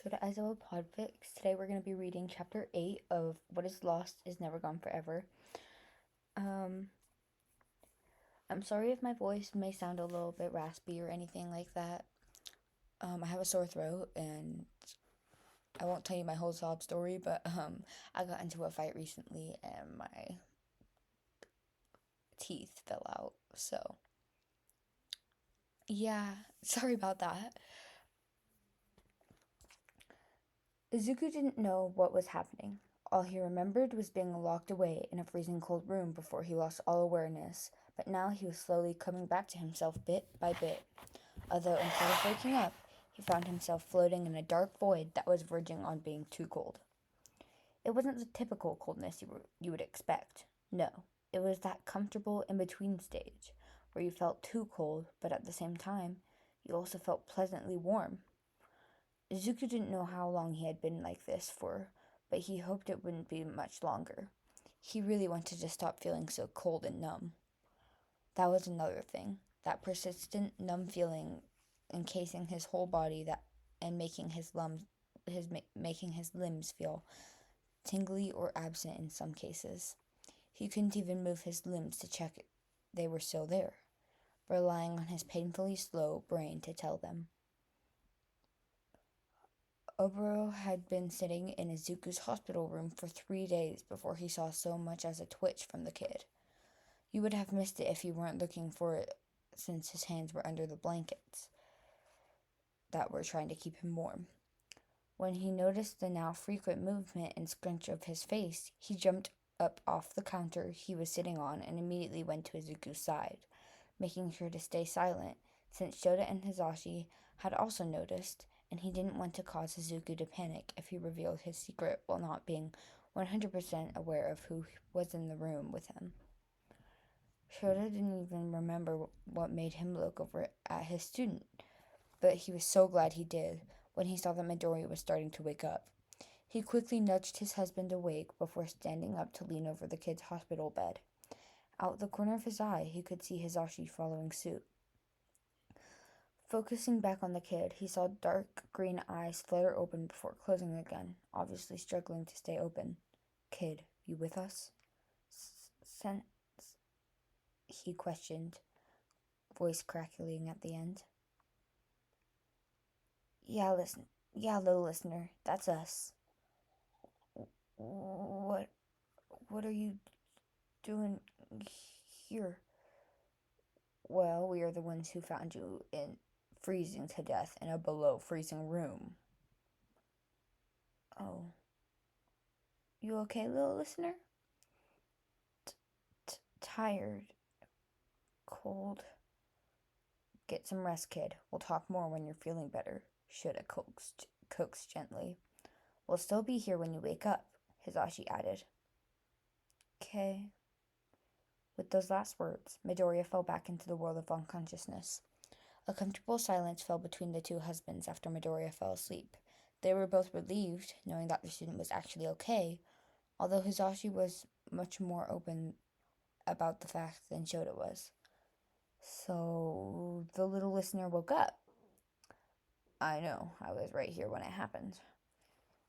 Shota Aizawa Podfics. Today we're going to be reading chapter 8 of What is Lost is Never Gone Forever. Um, I'm sorry if my voice may sound a little bit raspy or anything like that. I have a sore throat and I won't tell you my whole sob story, but I got into a fight recently and my teeth fell out. So, yeah, sorry about that. Izuku didn't know what was happening. All he remembered was being locked away in a freezing cold room before he lost all awareness, but now he was slowly coming back to himself bit by bit. Although instead of waking up, he found himself floating in a dark void that was verging on being too cold. It wasn't the typical coldness you would expect. No, it was that comfortable in-between stage, where you felt too cold, but at the same time, you also felt pleasantly warm. Izuku didn't know how long he had been like this for, but he hoped it wouldn't be much longer. He really wanted to stop feeling so cold and numb. That was another thing, that persistent numb feeling encasing his whole body that and making his limbs feel tingly or absent in some cases. He couldn't even move his limbs to check they were still there, relying on his painfully slow brain to tell them. Oboro had been sitting in Izuku's hospital room for 3 days before he saw so much as a twitch from the kid. You would have missed it if you weren't looking for it, since his hands were under the blankets that were trying to keep him warm. When he noticed the now frequent movement and scrunch of his face, he jumped up off the counter he was sitting on and immediately went to Izuku's side, making sure to stay silent, since Shota and Hizashi had also noticed, and he didn't want to cause Izuku to panic if he revealed his secret while not being 100% aware of who was in the room with him. Shota didn't even remember what made him look over at his student, but he was so glad he did when he saw that Midori was starting to wake up. He quickly nudged his husband awake before standing up to lean over the kid's hospital bed. Out the corner of his eye, he could see Hizashi following suit. Focusing back on the kid, he saw dark green eyes flutter open before closing again, obviously struggling to stay open. "Kid, you with us?" Sense, he questioned, voice crackling at the end. Yeah, little listener, that's us." What are you doing here?" "Well, we are the ones who found you in freezing to death in a below freezing room." "Oh, you okay, little listener?" "Tired, cold." "Get some rest, kid. We'll talk more when you're feeling better," Shota coaxed gently. "We'll still be here when you wake up," Hizashi added. "Okay." With those last words, Midoriya fell back into the world of unconsciousness. A comfortable silence fell between the two husbands after Midoriya fell asleep. They were both relieved, knowing that their student was actually okay, although Hizashi was much more open about the fact than Shota was. So the little listener woke up. "I know, I was right here when it happened."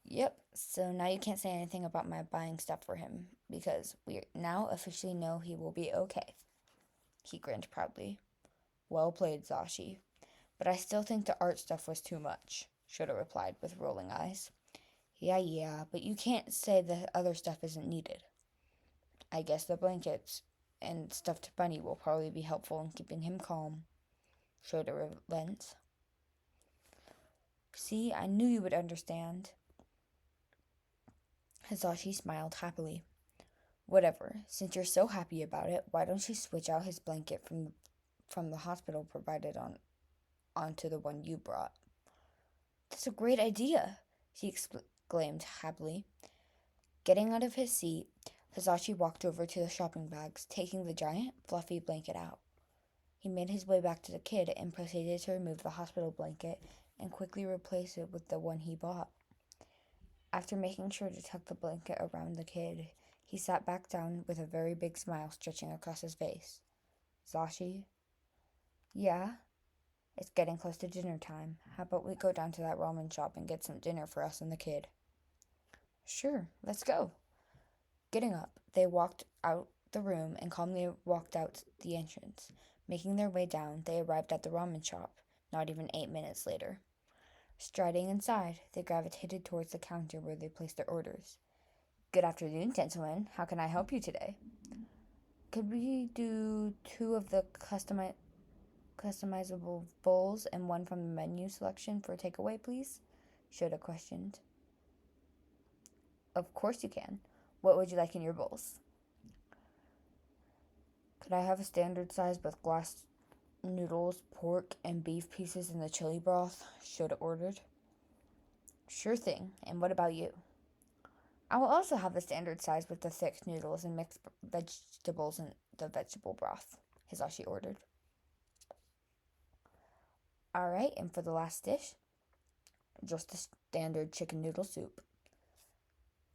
"Yep, so now you can't say anything about my buying stuff for him, because we now officially know he will be okay." He grinned proudly. "Well played, Zashi. But I still think the art stuff was too much," Shota replied with rolling eyes. Yeah, but you can't say the other stuff isn't needed." "I guess the blankets and stuffed bunny will probably be helpful in keeping him calm," Shota relents. "See, I knew you would understand." Hizashi smiled happily. "Whatever, since you're so happy about it, why don't you switch out his blanket from the hospital provided onto the one you brought?" "That's a great idea," he exclaimed happily. Getting out of his seat, Hizashi walked over to the shopping bags, taking the giant, fluffy blanket out. He made his way back to the kid and proceeded to remove the hospital blanket and quickly replace it with the one he bought. After making sure to tuck the blanket around the kid, he sat back down with a very big smile stretching across his face. "Zashi?" "Yeah?" It's getting close to dinner time. How about we go down to that ramen shop and get some dinner for us and the kid? Sure, let's go. Getting up, they walked out the room and calmly walked out the entrance. Making their way down, they arrived at the ramen shop, not even 8 minutes later. Striding inside, they gravitated towards the counter where they placed their orders. Good afternoon, gentlemen. How can I help you today? Could we do 2 of the customizable bowls and 1 from the menu selection for takeaway, please? Shota questioned. Of course you can. What would you like in your bowls? Could I have a standard size with glass noodles, pork, and beef pieces in the chili broth? Shota ordered. Sure thing. And what about you? I will also have the standard size with the thick noodles and mixed vegetables in the vegetable broth, Hisashi ordered. Alright, and for the last dish, just the standard chicken noodle soup.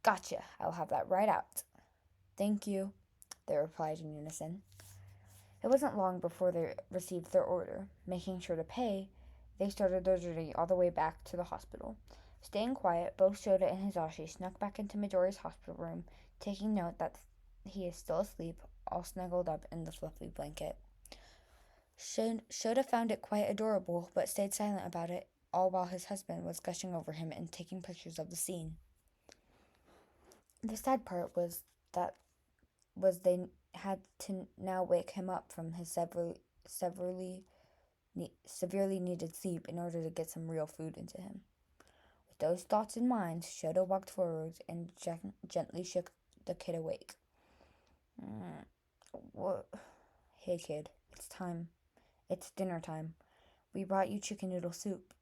Gotcha, I'll have that right out. Thank you, they replied in unison. It wasn't long before they received their order. Making sure to pay, they started their journey all the way back to the hospital. Staying quiet, both Shota and Hisashi snuck back into Midori's hospital room, taking note that he is still asleep, all snuggled up in the fluffy blanket. Shota found it quite adorable, but stayed silent about it, all while his husband was gushing over him and taking pictures of the scene. The sad part was they had to now wake him up from his severely needed sleep in order to get some real food into him. With those thoughts in mind, Shota walked forward and gently shook the kid awake. What? Hey kid, it's time. It's dinner time. We brought you chicken noodle soup,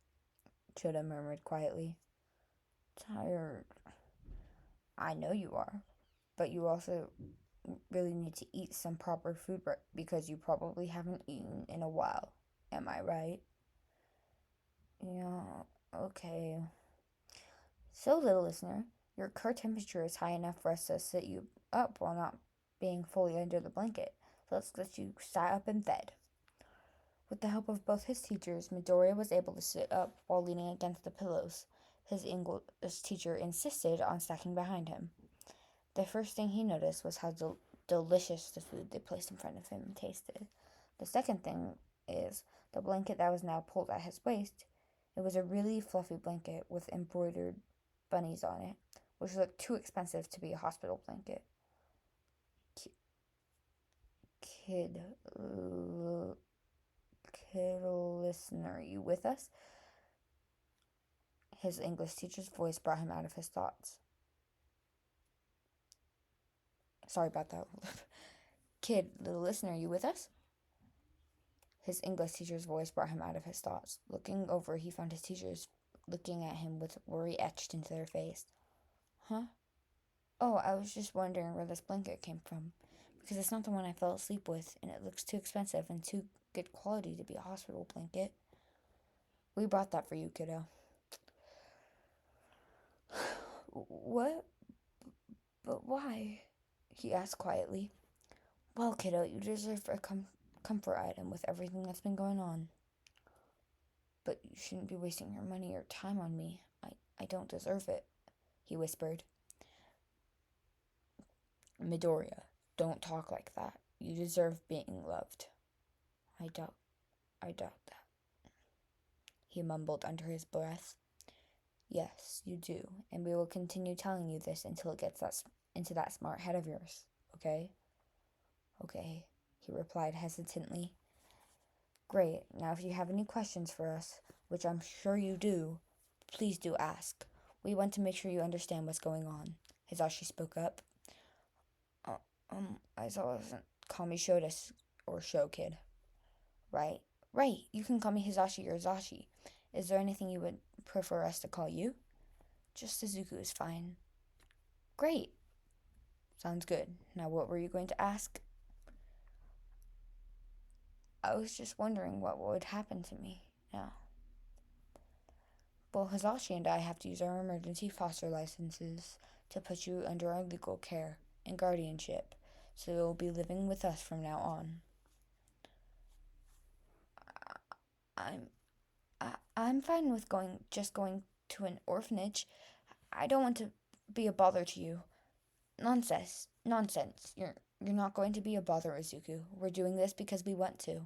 Shota murmured quietly. Tired. I know you are, but you also really need to eat some proper food because you probably haven't eaten in a while. Am I right? Yeah, okay. So, little listener, your core temperature is high enough for us to sit you up while not being fully under the blanket. So let's get you sat up and fed. With the help of both his teachers, Midoriya was able to sit up while leaning against the pillows. His English teacher insisted on stacking behind him. The first thing he noticed was how delicious the food they placed in front of him tasted. The second thing is the blanket that was now pulled at his waist. It was a really fluffy blanket with embroidered bunnies on it, which looked too expensive to be a hospital blanket. Kid listener, are you with us? His English teacher's voice brought him out of his thoughts. Sorry about that. Kid, little listener, are you with us? His English teacher's voice brought him out of his thoughts. Looking over, he found his teachers looking at him with worry etched into their face. Huh? Oh, I was just wondering where this blanket came from, because it's not the one I fell asleep with, and it looks too expensive and too good quality to be a hospital blanket. We brought that for you, kiddo. What? But why? He asked quietly. Well, kiddo, you deserve a comfort item with everything that's been going on. But you shouldn't be wasting your money or time on me. I don't deserve it, he whispered. Midoriya, don't talk like that. You deserve being loved. I doubt that, he mumbled under his breath. Yes, you do, and we will continue telling you this until it gets into that smart head of yours, okay? Okay, he replied hesitantly. Great, now if you have any questions for us, which I'm sure you do, please do ask. We want to make sure you understand what's going on. Hisashi spoke up. Aizawa doesn't call me Shota or Sho Kid. Right, you can call me Hisashi or Zashi. Is there anything you would prefer us to call you? Just Izuku is fine. Great. Sounds good. Now what were you going to ask? I was just wondering what would happen to me now. Well, Hisashi and I have to use our emergency foster licenses to put you under our legal care and guardianship, so you'll be living with us from now on. I'm fine with just going to an orphanage. I don't want to be a bother to you. Nonsense. Nonsense. You're not going to be a bother, Izuku. We're doing this because we want to.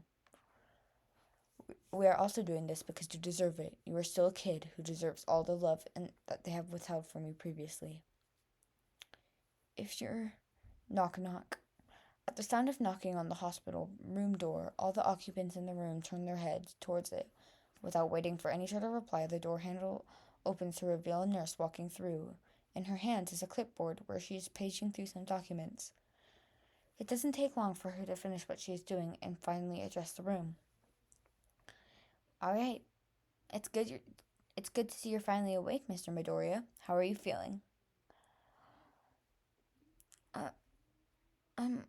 We are also doing this because you deserve it. You are still a kid who deserves all the love and that they have withheld from you previously. If you're... Knock, knock. At the sound of knocking on the hospital room door, all the occupants in the room turn their heads towards it. Without waiting for any sort of reply, the door handle opens to reveal a nurse walking through. In her hands is a clipboard where she is paging through some documents. It doesn't take long for her to finish what she is doing and finally address the room. All right, it's good to see you're finally awake, Mr. Midoriya. How are you feeling? Uh, um,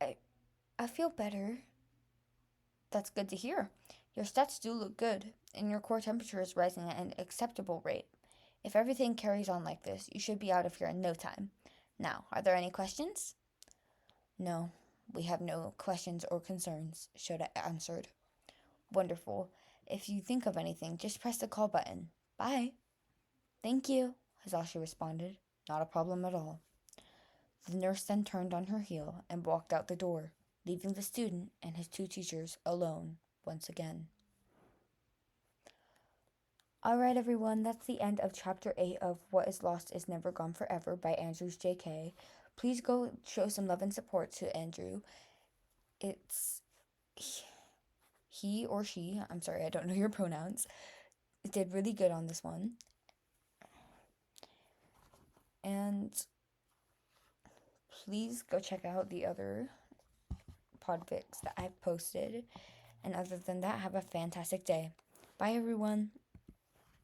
I, I feel better. That's good to hear. Your stats do look good, and your core temperature is rising at an acceptable rate. If everything carries on like this, you should be out of here in no time. Now, are there any questions? No, we have no questions or concerns, Shota answered. Wonderful. If you think of anything, just press the call button. Bye. Thank you, Hasashi responded. Not a problem at all. The nurse then turned on her heel and walked out the door, leaving the student and his two teachers alone once again. Alright, everyone, that's the end of Chapter 8 of What is Lost is Never Gone Forever by Andrews J.K. Please go show some love and support to Andrew. It's he or she, I'm sorry, I don't know your pronouns, did really good on this one. And please go check out the other podfics that I've posted. And other than that, have a fantastic day. Bye, everyone.